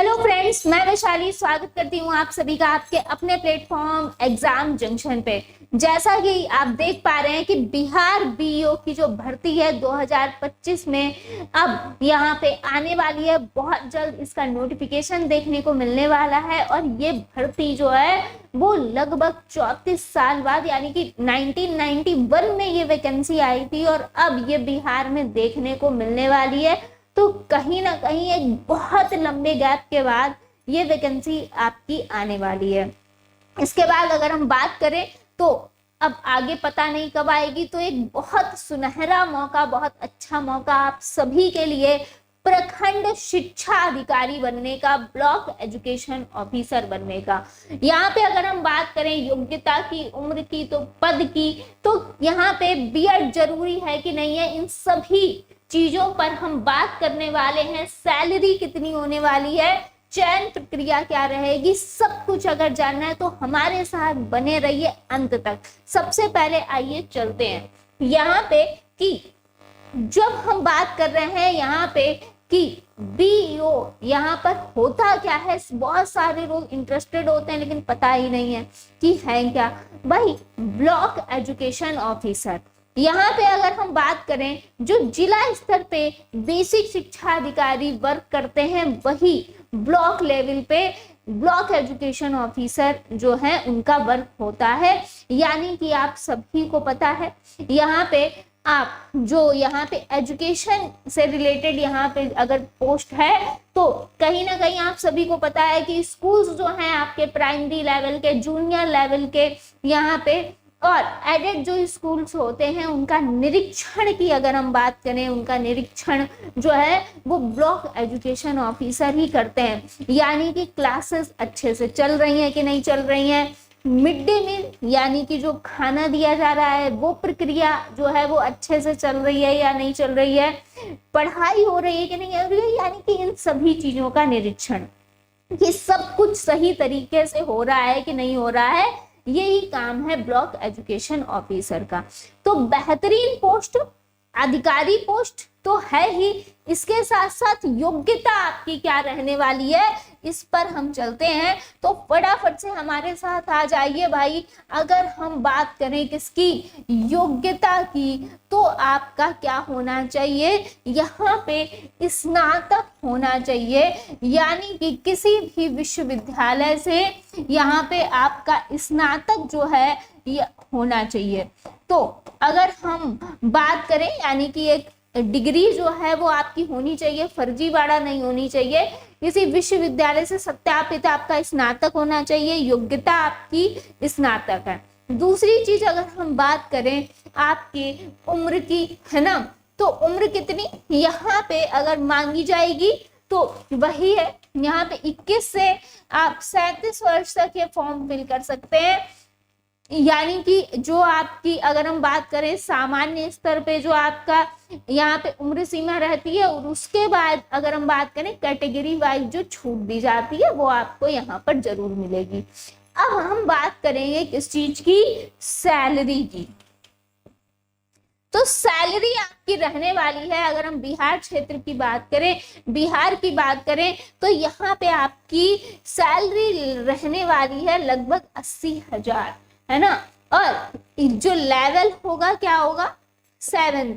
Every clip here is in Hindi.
हेलो फ्रेंड्स, मैं वैशाली स्वागत करती हूँ आप सभी का आपके अपने प्लेटफॉर्म एग्जाम जंक्शन पे। जैसा कि आप देख पा रहे हैं कि बिहार बीईओ की जो भर्ती है 2025 में अब यहाँ पे आने वाली है। बहुत जल्द इसका नोटिफिकेशन देखने को मिलने वाला है और ये भर्ती जो है वो लगभग 34 साल बाद यानी कि 1991 में ये वैकेंसी आई थी और अब ये बिहार में देखने को मिलने वाली है। तो कहीं ना कहीं एक बहुत लंबे गैप के बाद ये वैकेंसी आपकी आने वाली है। इसके बाद अगर हम बात करें तो अब आगे पता नहीं कब आएगी, तो एक बहुत सुनहरा मौका, बहुत अच्छा मौका आप सभी के लिए प्रखंड शिक्षा अधिकारी बनने का, ब्लॉक एजुकेशन ऑफिसर बनने का। यहाँ पे अगर हम बात करें योग्यता की, उम्र की, तो पद की, तो यहाँ पे बीएड जरूरी है कि नहीं है, इन सभी चीजों पर हम बात करने वाले हैं। सैलरी कितनी होने वाली है, चयन प्रक्रिया क्या रहेगी, सब कुछ अगर जानना है तो हमारे साथ बने रहिए अंत तक। सबसे पहले आइए चलते हैं यहाँ पे कि जब हम बात कर रहे हैं यहाँ पे कि बीईओ यहाँ पर होता क्या है। बहुत सारे लोग इंटरेस्टेड होते हैं लेकिन पता ही नहीं है कि है क्या। भाई ब्लॉक एजुकेशन ऑफिसर, यहाँ पे अगर हम बात करें जो जिला स्तर पे बेसिक शिक्षा अधिकारी वर्क करते हैं, वही ब्लॉक लेवल पे ब्लॉक एजुकेशन ऑफिसर जो है उनका वर्क होता है। यानी कि आप सभी को पता है यहाँ पे आप जो यहाँ पे एजुकेशन से रिलेटेड यहाँ पे अगर पोस्ट है तो कहीं ना कहीं आप सभी को पता है कि स्कूल्स जो हैं आपके प्राइमरी लेवल के, जूनियर लेवल के यहाँ पे और एडेड जो स्कूल्स होते हैं उनका निरीक्षण की अगर हम बात करें, उनका निरीक्षण जो है वो ब्लॉक एजुकेशन ऑफिसर ही करते हैं। यानी कि क्लासेस अच्छे से चल रही हैं कि नहीं चल रही हैं, मिड डे मील यानी कि जो खाना दिया जा रहा है वो प्रक्रिया जो है वो अच्छे से चल रही है या नहीं चल रही है, पढ़ाई हो रही है कि नहीं हो रही है, यानी कि इन सभी चीजों का निरीक्षण कि सब कुछ सही तरीके से हो रहा है कि नहीं हो रहा है, यही काम है ब्लॉक एजुकेशन ऑफिसर का। तो बेहतरीन पोस्ट, अधिकारी पोस्ट तो है ही, इसके साथ साथ योग्यता आपकी क्या रहने वाली है इस पर हम चलते हैं। तो फटाफट से हमारे साथ आ जाइए भाई। अगर हम बात करें किसकी, योग्यता की, तो आपका क्या होना चाहिए, यहाँ पे स्नातक होना चाहिए। यानी कि किसी भी विश्वविद्यालय से यहाँ पे आपका स्नातक जो है ये होना चाहिए। तो अगर हम बात करें यानी कि एक डिग्री जो है वो आपकी होनी चाहिए, फर्जीवाड़ा नहीं होनी चाहिए, किसी विश्वविद्यालय से सत्यापित आपका स्नातक होना चाहिए, योग्यता आपकी स्नातक है। दूसरी चीज अगर हम बात करें आपकी उम्र की, है ना, तो उम्र कितनी यहाँ पे अगर मांगी जाएगी तो वही है, यहाँ पे 21 से आप 37 वर्ष तक ये फॉर्म फिल कर सकते हैं। यानी कि जो आपकी अगर हम बात करें सामान्य स्तर पे जो आपका यहाँ पे उम्र सीमा रहती है, और उसके बाद अगर हम बात करें कैटेगरी वाइज जो छूट दी जाती है वो आपको यहाँ पर जरूर मिलेगी। अब हम बात करेंगे किस चीज की, सैलरी की। तो सैलरी आपकी रहने वाली है, अगर हम बिहार क्षेत्र की बात करें, बिहार की बात करें तो यहाँ पे आपकी सैलरी रहने वाली है लगभग 80,000, है ना। और जो लेवल होगा क्या होगा, 7th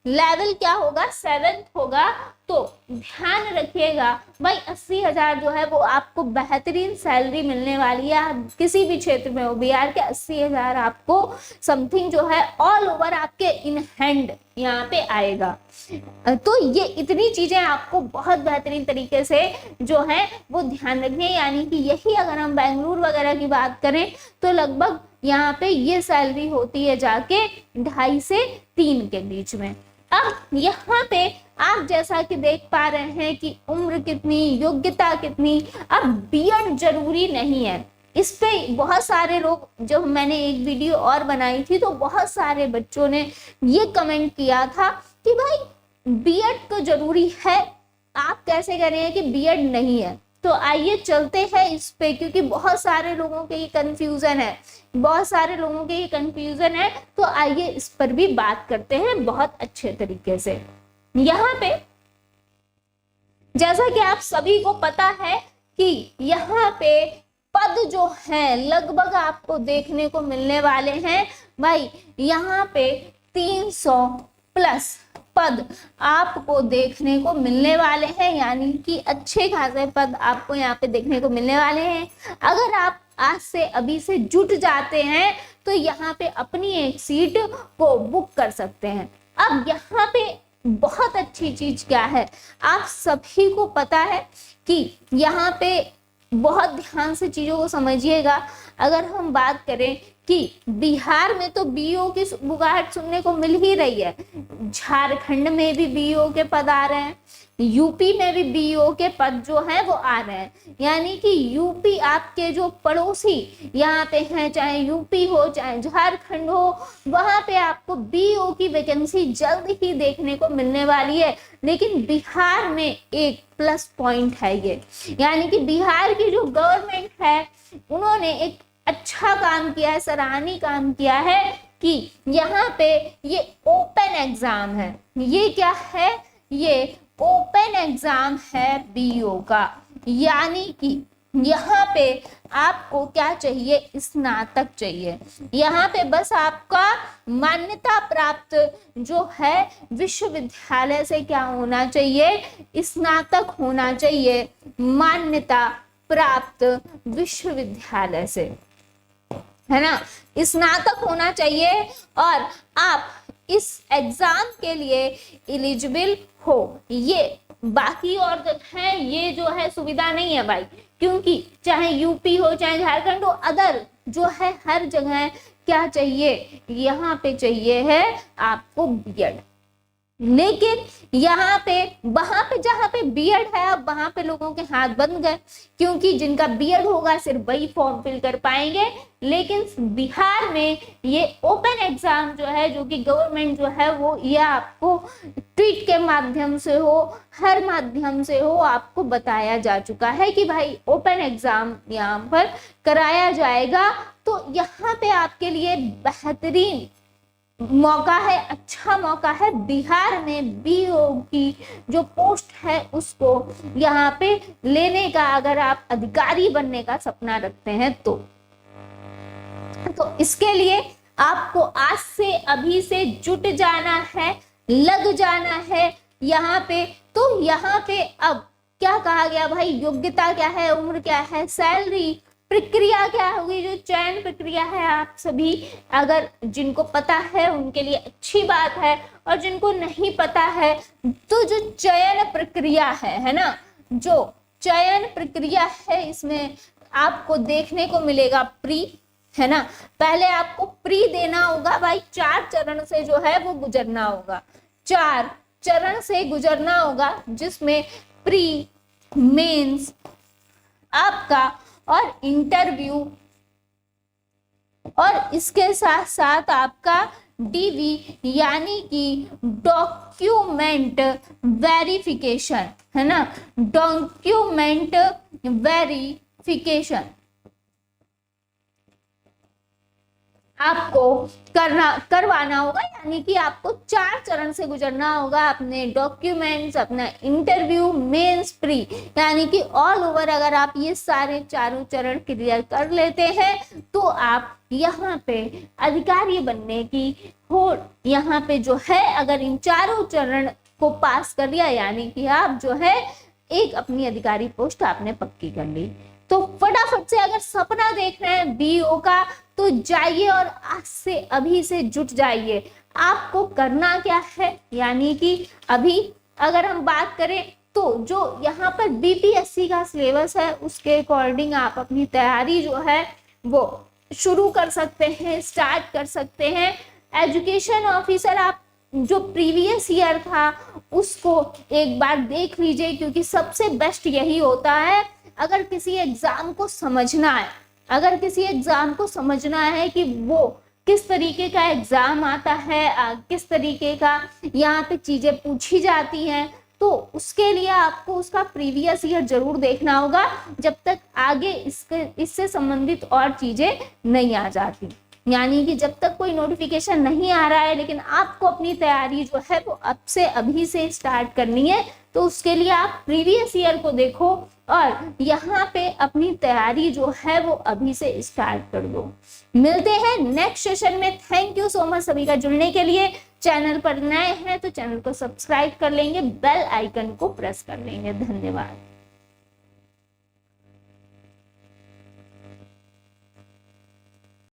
लेवल क्या होगा, 7th होगा। तो ध्यान रखिएगा भाई 80,000 जो है वो आपको बेहतरीन सैलरी मिलने वाली है। किसी भी क्षेत्र में हो, बिहार के 80,000 आपको समथिंग जो है ऑल ओवर आपके इन हैंड यहाँ पे आएगा। तो ये इतनी चीजें आपको बहुत बेहतरीन तरीके से जो है वो ध्यान रखनी है। यानी कि यही अगर हम बेंगलुरु वगैरह की बात करें तो लगभग यहाँ पे ये सैलरी होती है जाके 2.5 से 3 के बीच में। अब यहाँ पे आप जैसा कि देख पा रहे हैं कि उम्र कितनी, योग्यता कितनी। अब बीएड जरूरी नहीं है, इस पे बहुत सारे लोग, जब मैंने एक वीडियो और बनाई थी तो बहुत सारे बच्चों ने ये कमेंट किया था कि भाई बीएड तो जरूरी है, आप कैसे कह रहे हैं कि बीएड नहीं है। तो आइए चलते हैं इस पे, क्योंकि बहुत सारे लोगों के ये कंफ्यूजन है, बहुत सारे लोगों के ये कंफ्यूजन है। तो आइए इस पर भी बात करते हैं बहुत अच्छे तरीके से। यहाँ पे जैसा कि आप सभी को पता है कि यहाँ पे पद जो है लगभग आपको देखने को मिलने वाले हैं भाई, यहाँ पे 300 प्लस पद आपको देखने को मिलने वाले हैं, यानी कि अच्छे खासे पद आपको यहाँ पे देखने को मिलने वाले हैं। अगर आप आज से अभी से जुट जाते हैं तो यहाँ पे अपनी एक सीट को बुक कर सकते हैं। अब यहाँ पे बहुत अच्छी चीज क्या है, आप सभी को पता है कि यहाँ पे बहुत ध्यान से चीजों को समझिएगा। अगर हम बात करें कि बिहार में तो बीओ की बुगाहट सुनने को मिल ही रही है, झारखंड में भी बीओ के पद आ रहे हैं, यूपी में भी बीओ के पद जो हैं वो आ रहे हैं, यानी कि यूपी आपके जो पड़ोसी यहाँ पे हैं, चाहे यूपी हो चाहे झारखंड हो, वहां पे आपको बीओ की वैकेंसी जल्द ही देखने को मिलने वाली है। लेकिन बिहार में एक प्लस पॉइंट है ये, यानी कि बिहार की जो गवर्नमेंट है उन्होंने एक अच्छा काम किया है, सराहनीय काम किया है कि यहाँ पे ये ओपन एग्जाम है। ये क्या है, ये ओपन एग्जाम है बीओ का, यानी कि यहाँ पे आपको क्या चाहिए, स्नातक चाहिए। यहाँ पे बस आपका मान्यता प्राप्त जो है विश्वविद्यालय से क्या होना चाहिए, स्नातक होना चाहिए, मान्यता प्राप्त विश्वविद्यालय से, है ना, स्नातक होना चाहिए और आप इस एग्जाम के लिए एलिजिबल हो। ये बाकी और है ये जो है सुविधा नहीं है भाई, क्योंकि चाहे यूपी हो चाहे झारखंड हो, अदर जो है हर जगह क्या चाहिए, यहाँ पे चाहिए है आपको बीएड। लेकिन यहाँ पे वहां पे जहाँ पे बीएड है अब वहां पे लोगों के हाथ बंद गए, क्योंकि जिनका बीएड होगा सिर्फ वही फॉर्म फिल कर पाएंगे। लेकिन बिहार में ये ओपन एग्जाम जो है, जो कि गवर्नमेंट जो है वो ये आपको ट्वीट के माध्यम से हो, हर माध्यम से हो, आपको बताया जा चुका है कि भाई ओपन एग्जाम यहाँ पर कराया जाएगा। तो यहाँ पे आपके लिए बेहतरीन मौका है, अच्छा मौका है। बिहार में बीओ की जो पोस्ट है उसको यहाँ पे लेने का, अगर आप अधिकारी बनने का सपना रखते हैं तो इसके लिए आपको आज से अभी से जुट जाना है, लग जाना है यहाँ पे। तो यहाँ पे अब क्या कहा गया भाई, योग्यता क्या है, उम्र क्या है, सैलरी, प्रक्रिया क्या होगी, जो चयन प्रक्रिया है, आप सभी अगर जिनको पता है उनके लिए अच्छी बात है, और जिनको नहीं पता है तो जो चयन प्रक्रिया है ना, जो चयन प्रक्रिया है इसमें आपको देखने को मिलेगा प्री, है ना। पहले आपको प्री देना होगा भाई, 4 चरण से जो है वो गुजरना होगा, 4 चरण से गुजरना होगा, जिसमें प्री, मेंस आपका और इंटरव्यू, और इसके साथ साथ आपका डीवी यानी कि डॉक्यूमेंट वेरिफिकेशन, है ना, डॉक्यूमेंट वेरिफिकेशन आपको करवाना होगा, यानी कि आपको 4 चरण से गुजरना होगा, अपने डॉक्यूमेंट्स, अपना इंटरव्यू, मेंस, प्री, यानी कि ऑल ओवर अगर आप ये सारे चारों चरण क्लियर कर लेते हैं तो आप यहाँ पे अधिकारी बनने की हो। यहाँ पे जो है अगर इन चारों चरण को पास कर लिया, यानी कि आप जो है एक अपनी अधिकारी पोस्ट आपने पक्की कर ली। तो फटाफट से अगर सपना देख रहे हैं बीओ का तो जाइए और आज से अभी से जुट जाइए। आपको करना क्या है, यानी कि अभी अगर हम बात करें तो जो यहाँ पर बीपीएससी का सिलेबस है उसके अकॉर्डिंग आप अपनी तैयारी जो है वो शुरू कर सकते हैं, स्टार्ट कर सकते हैं। एजुकेशन ऑफिसर आप जो प्रीवियस ईयर था उसको एक बार देख लीजिए, क्योंकि सबसे बेस्ट यही होता है। अगर किसी एग्जाम को समझना है, अगर किसी एग्जाम को समझना है कि वो किस तरीके का एग्जाम आता है, किस तरीके का यहाँ पे चीजें पूछी जाती हैं, तो उसके लिए आपको उसका प्रीवियस ईयर जरूर देखना होगा, जब तक आगे इससे संबंधित और चीजें नहीं आ जाती। यानी कि जब तक कोई नोटिफिकेशन नहीं आ रहा है लेकिन आपको अपनी तैयारी जो है वो अब से अभी से स्टार्ट करनी है, तो उसके लिए आप प्रीवियस ईयर को देखो और यहाँ पे अपनी तैयारी जो है वो अभी से स्टार्ट कर दो। मिलते हैं नेक्स्ट सेशन में। थैंक यू सो मच सभी का जुड़ने के लिए। चैनल पर नए हैं तो चैनल को सब्सक्राइब कर लेंगे, बेल आइकन को प्रेस कर लेंगे। धन्यवाद।